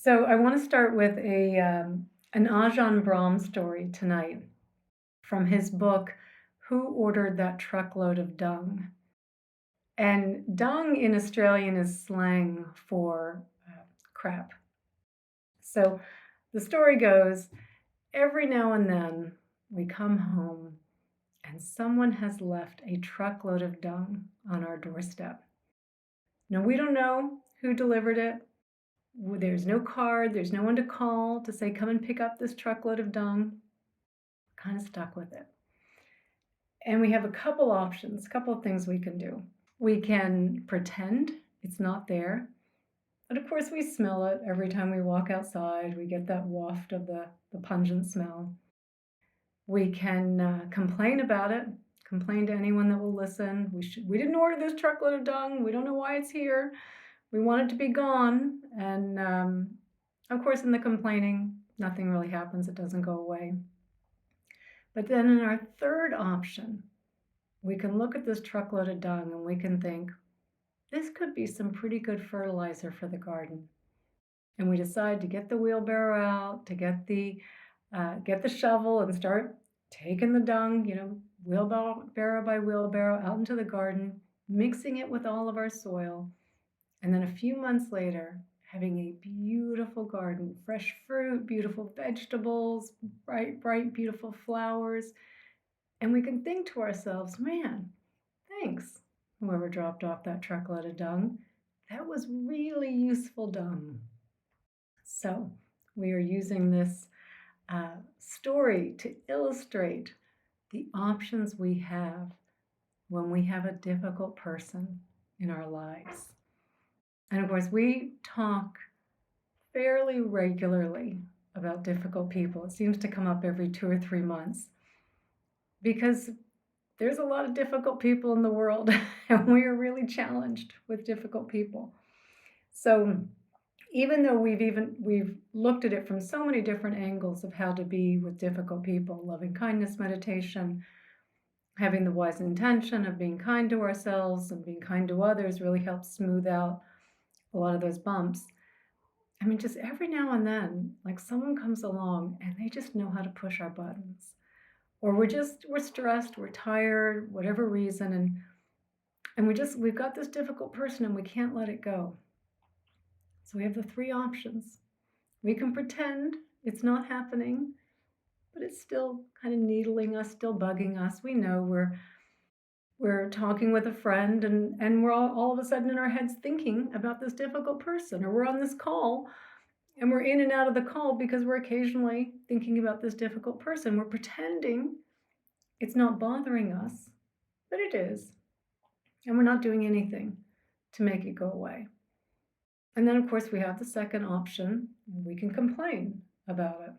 So I want to start with an Ajahn Brahm story tonight from his book, Who Ordered That Truckload of Dung? And dung in Australian is slang for crap. So the story goes, every now and then we come home and someone has left a truckload of dung on our doorstep. Now we don't know who delivered it. There's no card, there's no one to call to say, come and pick up this truckload of dung. Kind of stuck with it. And we have a couple options, a couple of things we can do. We can pretend it's not there. But of course, we smell it every time we walk outside. We get that waft of the pungent smell. We can complain about it, complain to anyone that will listen. We didn't order this truckload of dung. We don't know why it's here. We want it to be gone. And of course, in the complaining, nothing really happens. It doesn't go away. But then in our third option, we can look at this truckload of dung and we can think, this could be some pretty good fertilizer for the garden. And we decide to get the wheelbarrow out, to get the shovel and start taking the dung, wheelbarrow by wheelbarrow out into the garden, mixing it with all of our soil. And then a few months later, having a beautiful garden, fresh fruit, beautiful vegetables, bright, beautiful flowers. And we can think to ourselves, man, thanks, whoever dropped off that truckload of dung. That was really useful dung. So we are using this story to illustrate the options we have when we have a difficult person in our lives. And of course, we talk fairly regularly about difficult people. It seems to come up every 2 or 3 months because there's a lot of difficult people in the world and we are really challenged with difficult people. So even though we've looked at it from so many different angles of how to be with difficult people, loving kindness meditation, having the wise intention of being kind to ourselves and being kind to others really helps smooth out a lot of those bumps. I mean, just every now and then, like someone comes along and they just know how to push our buttons. Or we're stressed, we're tired, whatever reason, and we've got this difficult person and we can't let it go. So we have the three options. We can pretend it's not happening, but it's still kind of needling us, still bugging us. We know we're talking with a friend and we're all of a sudden in our heads thinking about this difficult person, or we're on this call and we're in and out of the call because we're occasionally thinking about this difficult person. We're pretending it's not bothering us, but it is. And we're not doing anything to make it go away. And then, of course, we have the second option. We can complain about it.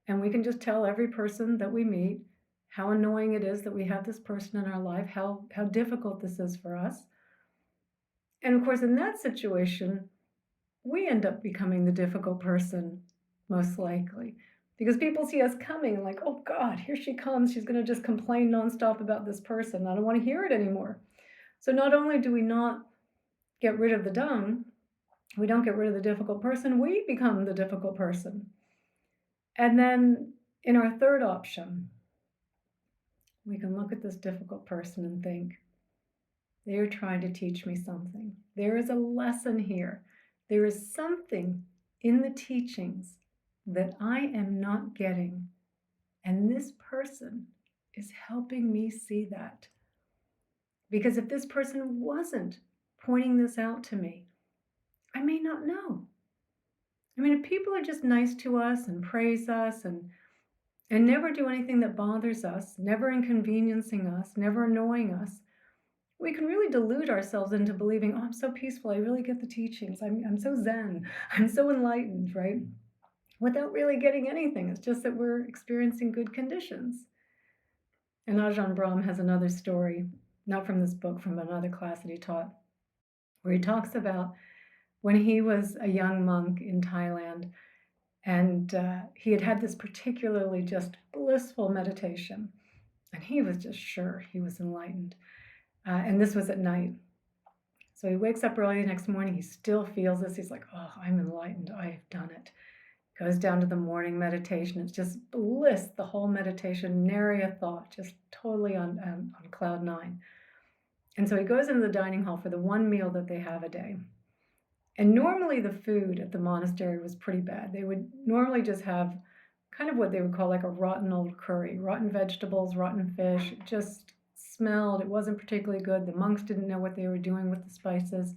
And we can just tell every person that we meet how annoying it is that we have this person in our life, how difficult this is for us. And of course, in that situation, we end up becoming the difficult person, most likely. Because people see us coming like, oh God, here she comes. She's going to just complain nonstop about this person. I don't want to hear it anymore. So not only do we not get rid of the dung, we don't get rid of the difficult person, we become the difficult person. And then in our third option, we can look at this difficult person and think, they're trying to teach me something. There is a lesson here. There is something in the teachings that I am not getting. And this person is helping me see that. Because if this person wasn't pointing this out to me, I may not know. I mean, if people are just nice to us and praise us and never do anything that bothers us, never inconveniencing us, never annoying us, we can really delude ourselves into believing, oh, I'm so peaceful, I really get the teachings, I'm so zen, I'm so enlightened, right? Without really getting anything. It's just that we're experiencing good conditions. And Ajahn Brahm has another story, not from this book, from another class that he taught, where he talks about when he was a young monk in Thailand, and he had had this particularly just blissful meditation, and he was just sure he was enlightened. And this was at night. So he wakes up early the next morning. He still feels this. He's like, oh, I'm enlightened. I have done it. Goes down to the morning meditation. It's just bliss, the whole meditation, nary a thought, just totally on cloud nine. And so he goes into the dining hall for the one meal that they have a day. And normally the food at the monastery was pretty bad. They would normally just have kind of what they would call like a rotten old curry, rotten vegetables, rotten fish. It just smelled, it wasn't particularly good. The monks didn't know what they were doing with the spices.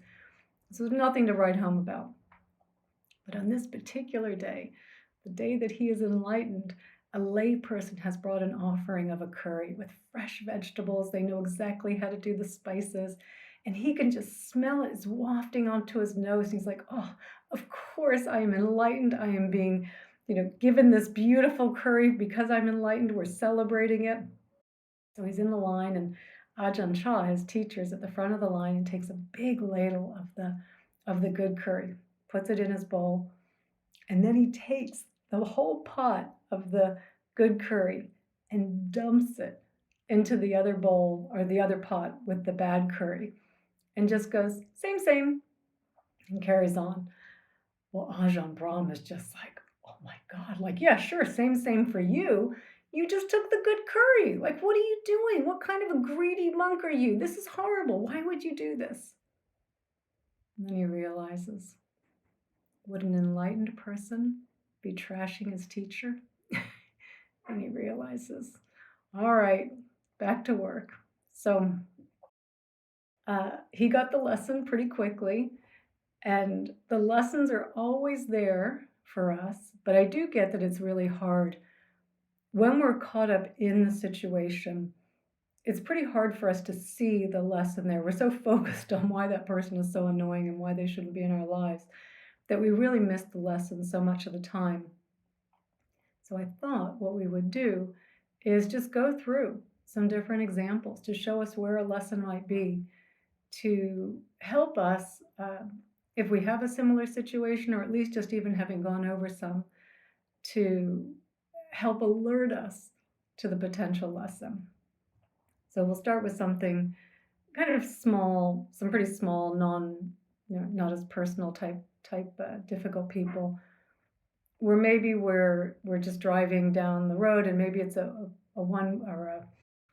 So there's nothing to write home about. But on this particular day, the day that he is enlightened, a lay person has brought an offering of a curry with fresh vegetables. They know exactly how to do the spices. And he can just smell it. It's wafting onto his nose. He's like, oh, of course I am enlightened. I am being, given this beautiful curry because I'm enlightened. We're celebrating it. So he's in the line, and Ajahn Chah, his teacher, is at the front of the line and takes a big ladle of the good curry, puts it in his bowl, and then he takes the whole pot of the good curry and dumps it into the other bowl or the other pot with the bad curry and just goes, same, same, and carries on. Well, Ajahn Brahm is just like, oh my God, like, yeah, sure, same, same for you. You just took the good curry. Like, what are you doing? What kind of a greedy monk are you? This is horrible. Why would you do this? And then he realizes, would an enlightened person be trashing his teacher? And he realizes, all right, back to work. So he got the lesson pretty quickly, and the lessons are always there for us, but I do get that it's really hard. When we're caught up in the situation, it's pretty hard for us to see the lesson there. We're so focused on why that person is so annoying and why they shouldn't be in our lives that we really miss the lesson so much of the time. So I thought what we would do is just go through some different examples to show us where a lesson might be, to help us if we have a similar situation, or at least just even having gone over some, to help alert us to the potential lesson. So we'll start with something kind of small, some pretty small, not as personal type difficult people, where maybe we're just driving down the road, and maybe it's a one or a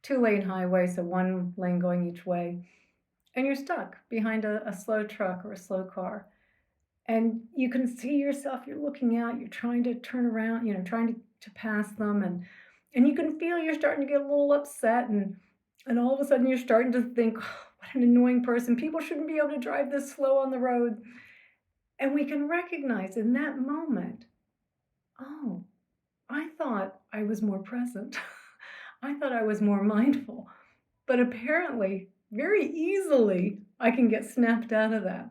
2-lane highway, so one lane going each way, and you're stuck behind a slow truck or a slow car, and you can see yourself, you're looking out, you're trying to turn around, trying to pass them, and you can feel you're starting to get a little upset, and all of a sudden you're starting to think, oh, what an annoying person, people shouldn't be able to drive this slow on the road. And we can recognize in that moment, oh, I thought I was more present. I thought I was more mindful. But apparently, very easily, I can get snapped out of that.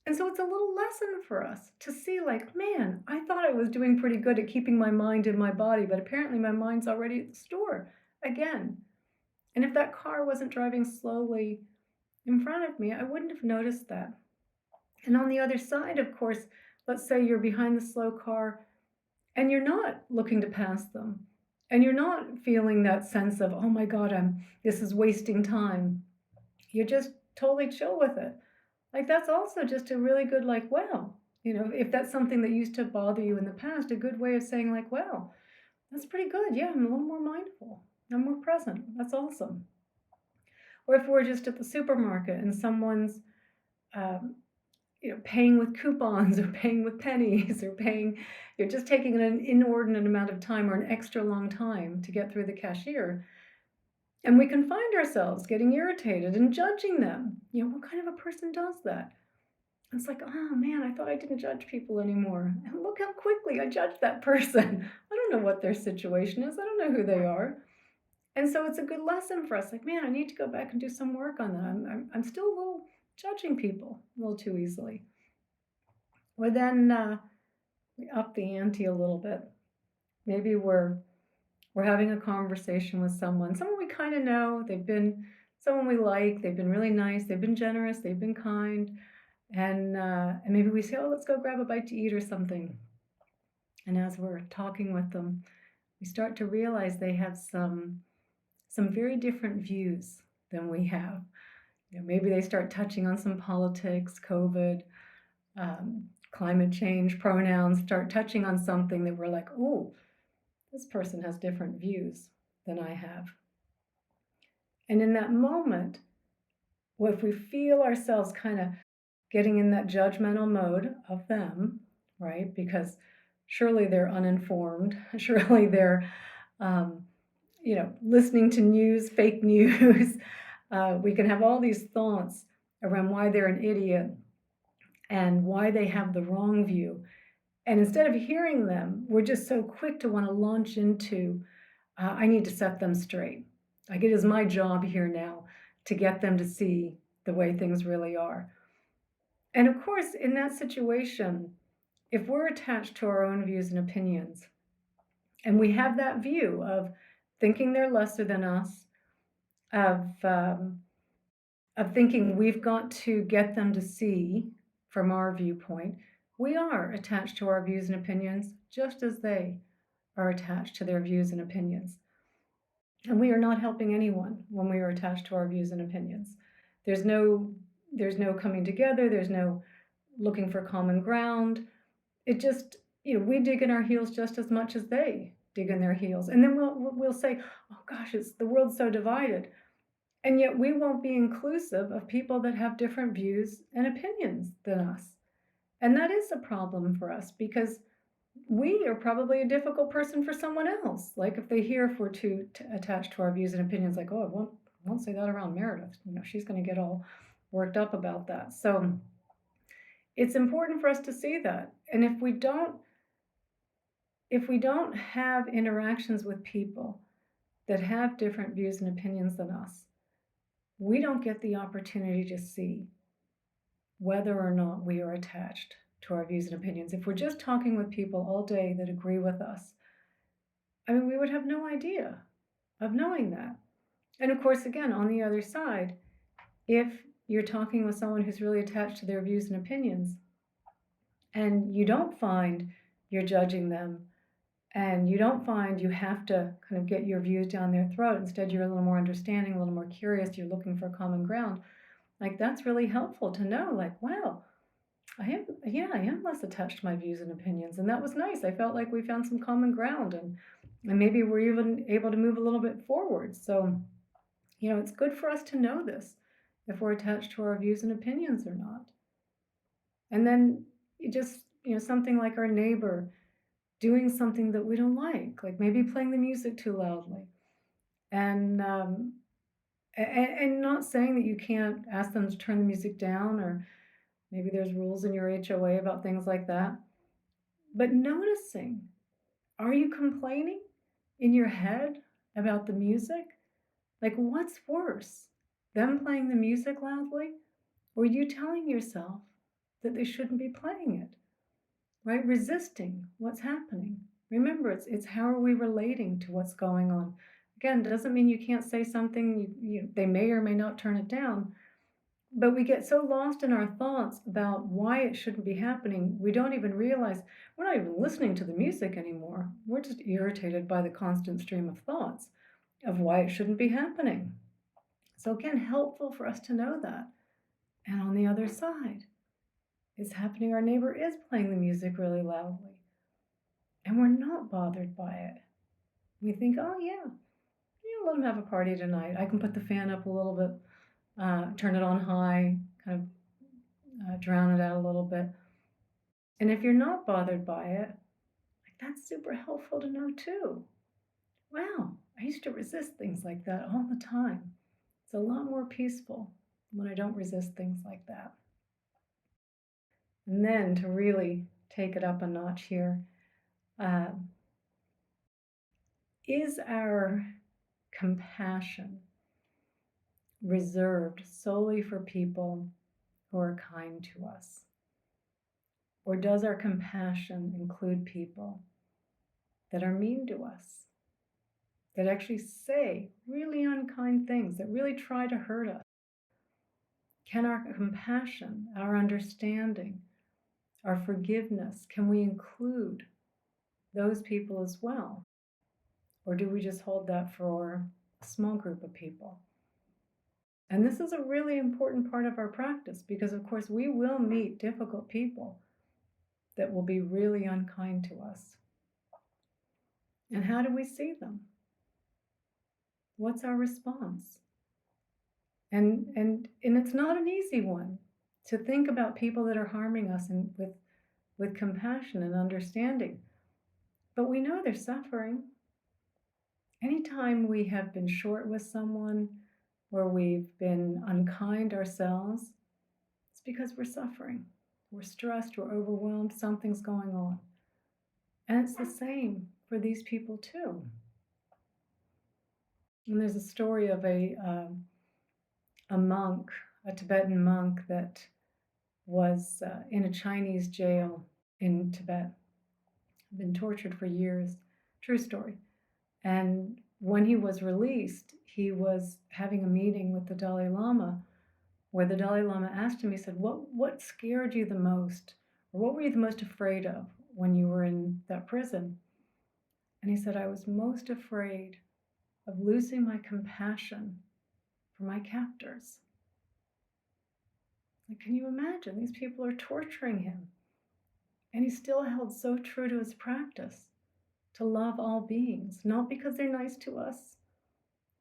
And so it's a little lesson for us to see, like, man, I thought I was doing pretty good at keeping my mind in my body, but apparently my mind's already at the store again. And if that car wasn't driving slowly in front of me, I wouldn't have noticed that. And on the other side, of course, let's say you're behind the slow car and you're not looking to pass them, and you're not feeling that sense of, oh my God, this is wasting time. You're just totally chill with it. Like, that's also just a really good, like, well, if that's something that used to bother you in the past, a good way of saying, like, well, that's pretty good. Yeah, I'm a little more mindful. I'm more present. That's awesome. Or if we're just at the supermarket and someone's paying with coupons or paying with pennies or you're just taking an inordinate amount of time or an extra long time to get through the cashier. And we can find ourselves getting irritated and judging them. What kind of a person does that? It's like, oh man, I thought I didn't judge people anymore. And look how quickly I judged that person. I don't know what their situation is. I don't know who they are. And so it's a good lesson for us. Like, man, I need to go back and do some work on that. I'm still a little judging people a little too easily. Well, then we up the ante a little bit. Maybe we're having a conversation with someone we kind of know. They've been someone we like. They've been really nice. They've been generous. They've been kind. And maybe we say, oh, let's go grab a bite to eat or something. And as we're talking with them, we start to realize they have some very different views than we have. Maybe they start touching on some politics, COVID, climate change, pronouns, start touching on something that we're like, oh, this person has different views than I have. And in that moment, well, if we feel ourselves kind of getting in that judgmental mode of them, right? Because surely they're uninformed, surely they're, um, listening to news, fake news. We can have all these thoughts around why they're an idiot and why they have the wrong view. And instead of hearing them, we're just so quick to want to launch into, I need to set them straight. Like it is my job here now to get them to see the way things really are. And of course, in that situation, if we're attached to our own views and opinions, and we have that view of thinking they're lesser than us, of um, of thinking we've got to get them to see from our viewpoint, we are attached to our views and opinions just as they are attached to their views and opinions. And we are not helping anyone when we are attached to our views and opinions. There's no coming together, there's no looking for common ground. It just, we dig in our heels just as much as they dig in their heels. And then we'll say, "Oh gosh, it's the world's so divided." And yet we won't be inclusive of people that have different views and opinions than us. And that is a problem for us because we are probably a difficult person for someone else. Like if they hear if we're too attached to our views and opinions, like, oh, I won't say that around Meredith. She's going to get all worked up about that. So it's important for us to see that. And if we don't have interactions with people that have different views and opinions than us, we don't get the opportunity to see whether or not we are attached to our views and opinions. If we're just talking with people all day that agree with us, we would have no idea of knowing that. And of course, again, on the other side, if you're talking with someone who's really attached to their views and opinions, and you don't find you're judging them, and you don't find you have to kind of get your views down their throat, instead you're a little more understanding, a little more curious, you're looking for common ground, like that's really helpful to know, like, wow, I am less attached to my views and opinions. And that was nice. I felt like we found some common ground and maybe we're even able to move a little bit forward. So, it's good for us to know this, if we're attached to our views and opinions or not. And then just, something like our neighbor doing something that we don't like maybe playing the music too loudly. And, and not saying that you can't ask them to turn the music down, or maybe there's rules in your HOA about things like that. But noticing, are you complaining in your head about the music? Like, what's worse, them playing the music loudly, or you telling yourself that they shouldn't be playing it, right? Resisting what's happening. Remember, it's how are we relating to what's going on? Again, doesn't mean you can't say something, they may or may not turn it down, but we get so lost in our thoughts about why it shouldn't be happening, we don't even realize we're not even listening to the music anymore. We're just irritated by the constant stream of thoughts of why it shouldn't be happening. So again, helpful for us to know that. And on the other side, it's happening. Our neighbor is playing the music really loudly, and we're not bothered by it. We think, oh yeah, let them have a party tonight. I can put the fan up a little bit, turn it on high, kind of drown it out a little bit. And if you're not bothered by it, like that's super helpful to know too. Wow, I used to resist things like that all the time. It's a lot more peaceful when I don't resist things like that. And then to really take it up a notch here, uh, is our compassion reserved solely for people who are kind to us? Or does our compassion include people that are mean to us, that actually say really unkind things, that really try to hurt us? Can our compassion, our understanding, our forgiveness, can we include those people as well? Or do we just hold that for a small group of people? And this is a really important part of our practice because, of course, we will meet difficult people that will be really unkind to us. And how do we see them? What's our response? And it's not an easy one to think about people that are harming us and with compassion and understanding. But we know they're suffering. Anytime we have been short with someone or we've been unkind ourselves, it's because we're suffering. We're stressed, we're overwhelmed, something's going on. And it's the same for these people too. And there's a story of a monk, a Tibetan monk that was in a Chinese jail in Tibet, been tortured for years. True story. And when he was released, he was having a meeting with the Dalai Lama, where the Dalai Lama asked him, he said, what scared you the most? Or what were you the most afraid of when you were in that prison? And he said, I was most afraid of losing my compassion for my captors. Like, can you imagine? These people are torturing him. And he still held so true to his practice to love all beings, not because they're nice to us,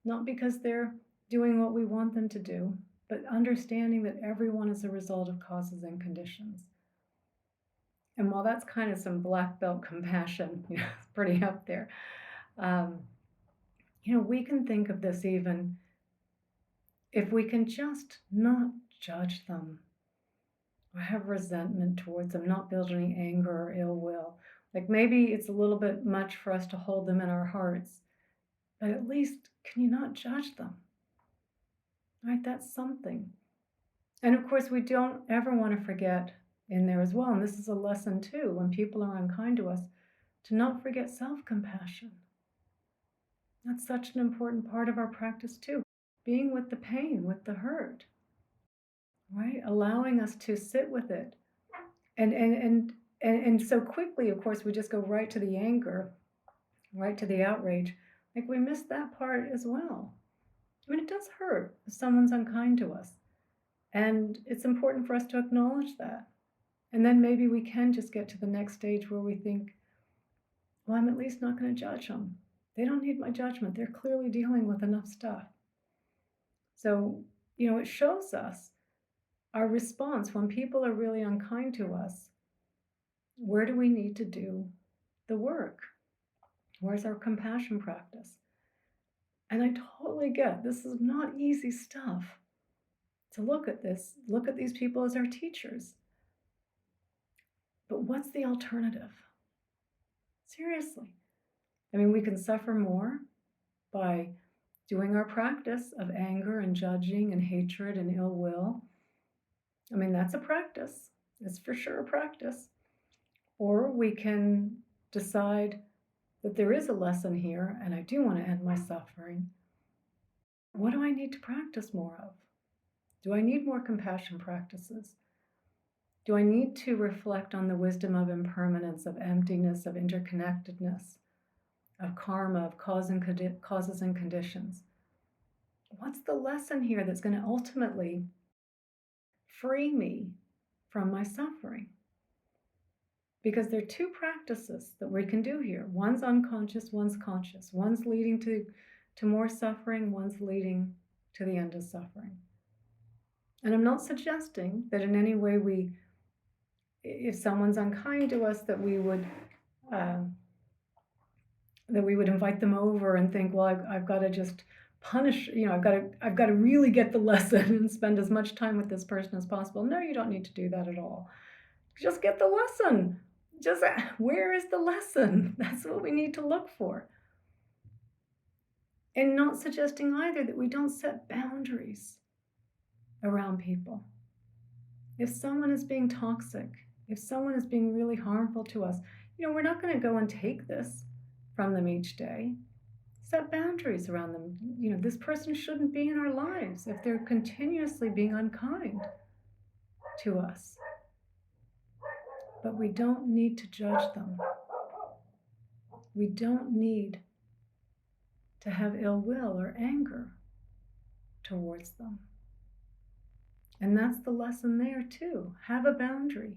not because they're doing what we want them to do, but understanding that everyone is a result of causes and conditions. And while that's kind of some black belt compassion, it's pretty up there, we can think of this even if we can just not judge them or have resentment towards them, not build any anger or ill will. Like maybe it's a little bit much for us to hold them in our hearts, but at least can you not judge them? Right? That's something. And of course, we don't ever want to forget in there as well, and this is a lesson too, when people are unkind to us, to not forget self-compassion. That's such an important part of our practice too. Being with the pain, with the hurt, right? Allowing us to sit with it. And so quickly, of course, we just go right to the anger, right to the outrage. Like we miss that part as well. I mean, it does hurt if someone's unkind to us. And it's important for us to acknowledge that. And then maybe we can just get to the next stage where we think, well, I'm at least not going to judge them. They don't need my judgment. They're clearly dealing with enough stuff. So, it shows us our response when people are really unkind to us. Where do we need to do the work? Where's our compassion practice? And I totally get this is not easy stuff to look at this, look at these people as our teachers. But what's the alternative? Seriously. I mean, we can suffer more by doing our practice of anger and judging and hatred and ill will. I mean, that's a practice. It's for sure a practice. Or we can decide that there is a lesson here and I do want to end my suffering. What do I need to practice more of? Do I need more compassion practices? Do I need to reflect on the wisdom of impermanence, of emptiness, of interconnectedness, of karma, of causes and conditions? What's the lesson here that's going to ultimately free me from my suffering? Because there are two practices that we can do here. One's unconscious, one's conscious. One's leading to more suffering, one's leading to the end of suffering. And I'm not suggesting that in any way if someone's unkind to us, that we would invite them over and think, well, I've got to just punish, I've got to really get the lesson and spend as much time with this person as possible. No, you don't need to do that at all. Just get the lesson. Just where is the lesson? That's what we need to look for. And not suggesting either that we don't set boundaries around people. If someone is being toxic, if someone is being really harmful to us, we're not going to go and take this from them each day. Set boundaries around them. This person shouldn't be in our lives if they're continuously being unkind to us. But we don't need to judge them. We don't need to have ill will or anger towards them. And that's the lesson there too. Have a boundary,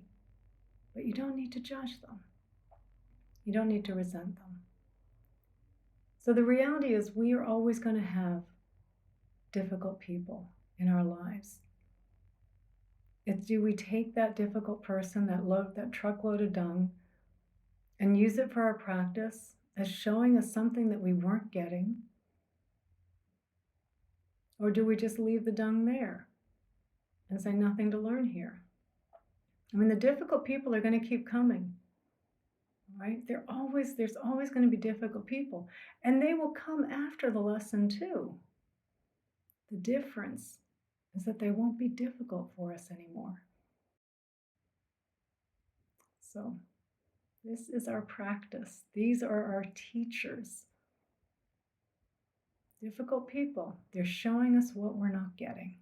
but you don't need to judge them. You don't need to resent them. So the reality is we are always going to have difficult people in our lives. It's, do we take that difficult person, that truckload of dung, and use it for our practice as showing us something that we weren't getting? Or do we just leave the dung there and say nothing to learn here? I mean, the difficult people are going to keep coming, right? There's always going to be difficult people, and they will come after the lesson too. The difference is that they won't be difficult for us anymore. So this is our practice. These are our teachers. Difficult people. They're showing us what we're not getting.